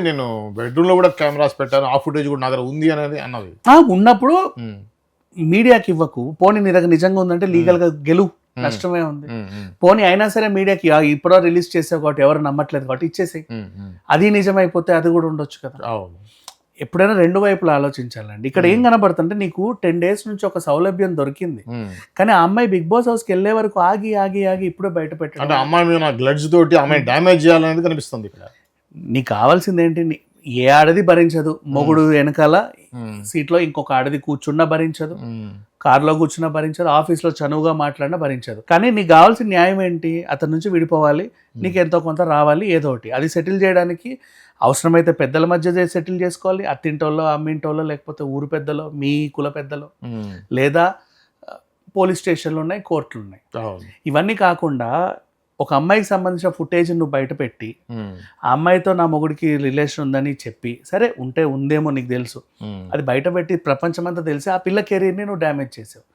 నేను బెడ్రూమ్ లో కూడా కెమెరాస్ పెట్టాను, ఆ ఫుటేజ్ కూడా నా దగ్గర ఉంది అనేది అన్నది. ఉన్నప్పుడు మీడియాకి ఇవ్వకు, పోనీ నీ దగ్గర నిజంగా ఉందంటే లీగల్ గా గెలువు, నష్టమే ఉంది. పోనీ అయినా సరే మీడియాకి ఇప్పుడో రిలీజ్ చేసావు కాబట్టి ఎవరు నమ్మట్లేదు కాబట్టి ఇచ్చేసేయి, అది నిజమైపోతే అది కూడా ఉండొచ్చు కదా. ఎప్పుడైనా రెండు వైపులు ఆలోచించాలండి. ఇక్కడ ఏం కనబడుతుంటే నీకు 10 days నుంచి ఒక సౌలభ్యం దొరికింది, కానీ ఆ అమ్మాయి బిగ్ బాస్ హౌస్కి వెళ్ళే వరకు ఆగి ఆగి ఆగి ఇప్పుడే బయట పెట్టాడు. అంటే అమ్మాయి మీద గ్లడ్స్ తోటి అమ్మాయి డ్యామేజ్ చేయాలనేది కనిపిస్తుంది ఇక్కడ. నీకు కావాల్సింది ఏంటి? ఏ ఆడది భరించదు, మొగుడు వెనకాల సీట్లో ఇంకొక ఆడది కూర్చున్నా భరించదు, కార్లో కూర్చున్నా భరించదు, ఆఫీస్లో చనువుగా మాట్లాడినా భరించదు. కానీ నీకు కావాల్సిన న్యాయం ఏంటి? అతని నుంచి విడిపోవాలి, నీకు ఎంతో కొంత రావాలి, ఏదో ఒకటి. అది సెటిల్ చేయడానికి అవసరమైతే పెద్దల మధ్య సెటిల్ చేసుకోవాలి, అత్తింటోళ్ళో అమ్మింటోళ్ళో లేకపోతే ఊరు పెద్దలో మీ కుల పెద్దలో, లేదా పోలీస్ స్టేషన్లు ఉన్నాయి, కోర్టులు ఉన్నాయి. ఇవన్నీ కాకుండా ఒక అమ్మాయికి సంబంధించిన ఫుటేజ్ నువ్వు బయట పెట్టి ఆ అమ్మాయితో నా మొగుడికి రిలేషన్ ఉందని చెప్పి, సరే ఉంటే ఉందేమో నీకు తెలుసు, అది బయట పెట్టి ప్రపంచమంతా తెలిసి ఆ పిల్ల కెరీర్ని నువ్వు డ్యామేజ్ చేసావు.